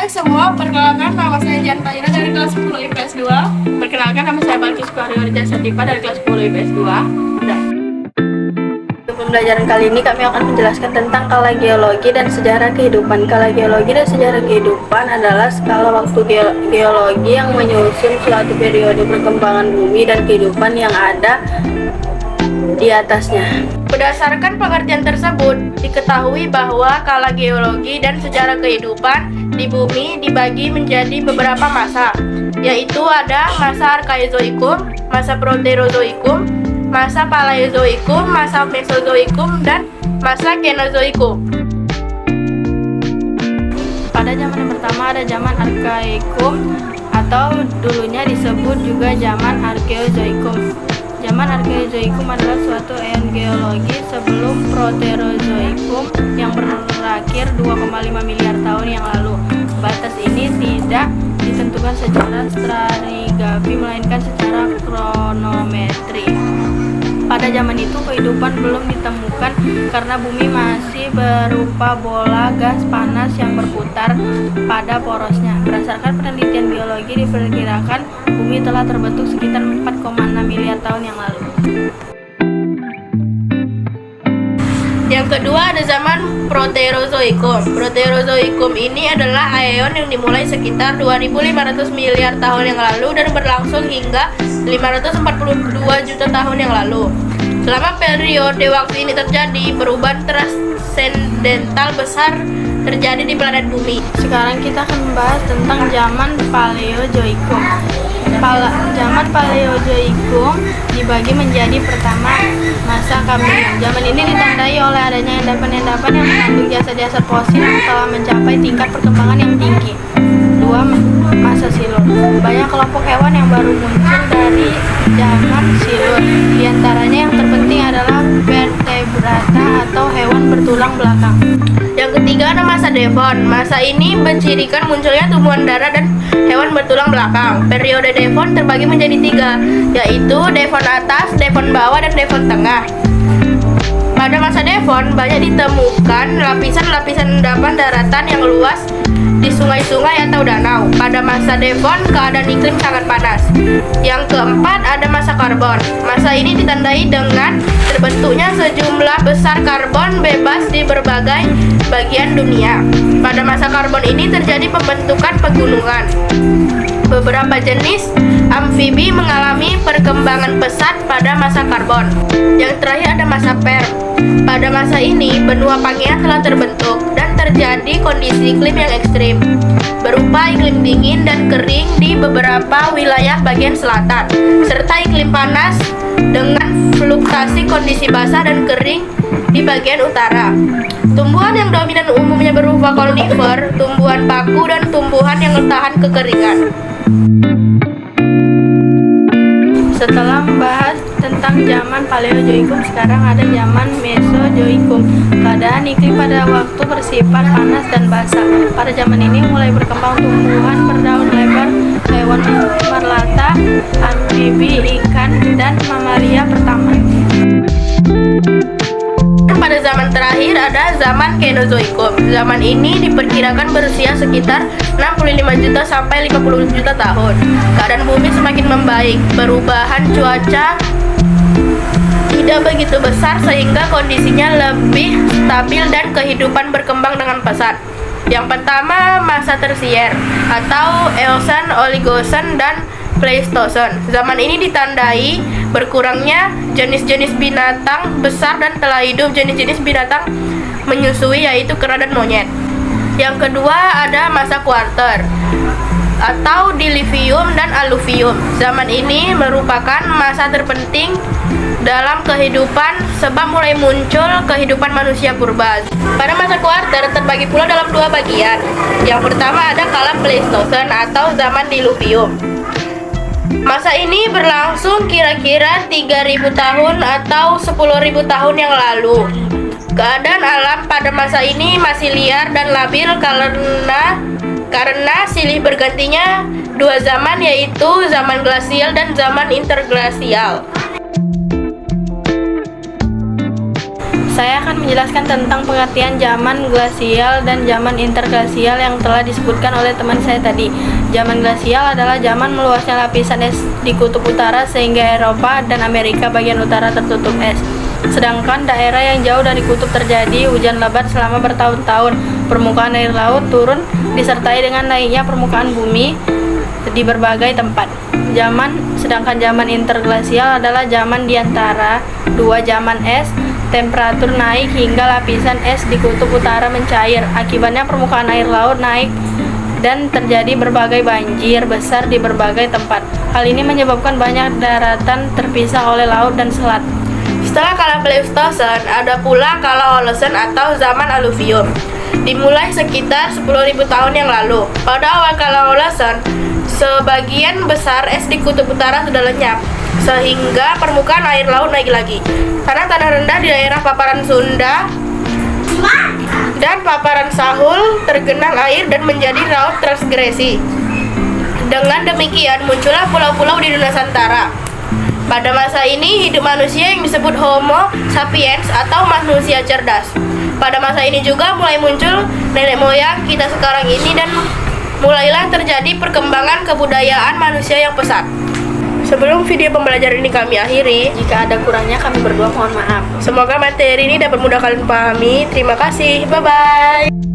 Hai semua, perkenalkan nama saya Janta Ira dari kelas 10 IPS 2. Perkenalkan nama saya Balkis Kuaryo Jasatipa dari kelas 10 IPS 2. Udah. Untuk pembelajaran kali ini kami akan menjelaskan tentang skala geologi dan sejarah kehidupan. Skala geologi dan sejarah kehidupan adalah skala waktu geologi yang menyusun suatu periode perkembangan bumi dan kehidupan yang ada di atasnya. Berdasarkan pengertian tersebut, diketahui bahwa skala geologi dan sejarah kehidupan di bumi dibagi menjadi beberapa masa, yaitu ada masa Arkaiozoikum, masa Proterozoikum, masa Paleozoikum, masa Mesozoikum, dan masa Kenozoikum. Pada zaman yang pertama ada zaman Arkaikum atau dulunya disebut juga zaman Arkeozoikum. Zaman Arkeozoikum adalah suatu eon geologi sebelum Proterozoikum yang berakhir 2,5 miliar tahun yang lalu. Batas ini tidak ditentukan secara stratigrafi melainkan secara kronometri. Pada zaman itu kehidupan belum ditemukan karena bumi masih berupa bola gas panas yang berputar pada porosnya. Berdasarkan penelitian biologi diperkirakan bumi telah terbentuk sekitar 4,6 miliar tahun yang lalu. Yang kedua ada zaman Proterozoikum. Proterozoikum ini adalah aeon yang dimulai sekitar 2.500 miliar tahun yang lalu dan berlangsung hingga 542 juta tahun yang lalu. Selama periode waktu ini terjadi perubahan transendental besar terjadi di planet bumi. Sekarang kita akan membahas tentang zaman Paleozoikum. Zaman Paleozoikum dibagi menjadi pertama masa Kambrium. Zaman ini ditandai oleh adanya endapan-endapan yang mengandung jasa-jasa fosil yang telah mencapai tingkat perkembangan yang tinggi. Dua, masa Silur. Banyak kelompok hewan yang baru muncul dari zaman Silur. Di antaranya yang terpenting adalah vertebrata atau hewan bertulang belakang. Yang ketiga ada masa Devon. Masa ini mencirikan munculnya tumbuhan darah dan hewan bertulang belakang. Periode Devon terbagi menjadi tiga, yaitu Devon atas, Devon bawah, dan Devon tengah. Pada masa Devon banyak ditemukan lapisan-lapisan endapan daratan yang luas di sungai-sungai atau danau. Pada masa Devon keadaan iklim sangat panas. Yang keempat ada masa Karbon. Masa ini ditandai dengan terbentuknya sejumlah besar karbon bebas di berbagai bagian dunia. Pada masa Karbon ini terjadi pembentukan pegunungan. Beberapa jenis amfibi mengalami perkembangan pesat pada masa Karbon. Yang terakhir ada masa Perm. Pada masa ini benua Pangea telah terbentuk dan terjadi kondisi iklim yang ekstrim, berupa iklim dingin dan kering di beberapa wilayah bagian selatan, serta iklim panas dengan fluktuasi kondisi basah dan kering di bagian utara. Tumbuhan yang dominan umumnya berupa konifer, tumbuhan baku, dan tumbuhan yang tahan kekeringan. Setelah membahas tentang zaman Paleozoikum, sekarang ada zaman Mesozoikum. Keadaan iklim pada waktu bersifat panas dan basah. Pada zaman ini mulai berkembang tumbuhan berdaun lebar, hewan merlata, amfibi, ikan, dan mamalia pertama. Pada zaman terakhir ada zaman Kenozoikum. Zaman ini diperkirakan berusia sekitar 65 juta sampai 50 juta tahun. Keadaan bumi semakin membaik, perubahan cuaca tidak begitu besar sehingga kondisinya lebih stabil dan kehidupan berkembang dengan pesat. Yang pertama masa Tersier atau Eosen, Oligosen, dan Pleistosen. Zaman ini ditandai berkurangnya jenis-jenis binatang besar dan telah hidup jenis-jenis binatang menyusui, yaitu kera dan monyet. Yang kedua ada masa Kuarter atau Diluvium dan Aluvium. Zaman ini merupakan masa terpenting dalam kehidupan sebab mulai muncul kehidupan manusia purba. Pada masa Kuarter terbagi pula dalam dua bagian. Yang pertama ada kala Pleistosen atau zaman Diluvium. Masa ini berlangsung kira-kira 3.000 tahun atau 10.000 tahun yang lalu. Keadaan alam pada masa ini masih liar dan labil karena silih bergantinya dua zaman, yaitu zaman glasial dan zaman interglasial. Saya akan menjelaskan tentang pengertian zaman glasial dan zaman interglasial yang telah disebutkan oleh teman saya tadi. Zaman glasial adalah zaman meluasnya lapisan es di kutub utara sehingga Eropa dan Amerika bagian utara tertutup es. Sedangkan daerah yang jauh dari kutub terjadi hujan lebat selama bertahun-tahun. Permukaan air laut turun disertai dengan naiknya permukaan bumi di berbagai tempat. Sedangkan zaman interglasial adalah zaman di antara dua zaman es. Temperatur naik hingga lapisan es di kutub utara mencair. Akibatnya permukaan air laut naik dan terjadi berbagai banjir besar di berbagai tempat. Hal ini menyebabkan banyak daratan terpisah oleh laut dan selat. Setelah kala Pleistosen, ada pula kala Holosen atau zaman aluvium. Dimulai sekitar 10.000 tahun yang lalu. Pada awal kala Holosen, sebagian besar es di kutub utara sudah lenyap, sehingga permukaan air laut naik lagi. Karena tanah rendah di daerah paparan Sunda dan paparan Sahul tergenang air dan menjadi laut transgresi. Dengan demikian muncullah pulau-pulau di Nusantara. Pada masa ini hidup manusia yang disebut Homo sapiens atau manusia cerdas. Pada masa ini juga mulai muncul nenek moyang kita sekarang ini dan mulailah terjadi perkembangan kebudayaan manusia yang pesat. Sebelum video pembelajaran ini kami akhiri, Jika ada kurangnya kami berdua mohon maaf. semoga materi ini dapat mudah kalian pahami. Terima kasih, bye-bye.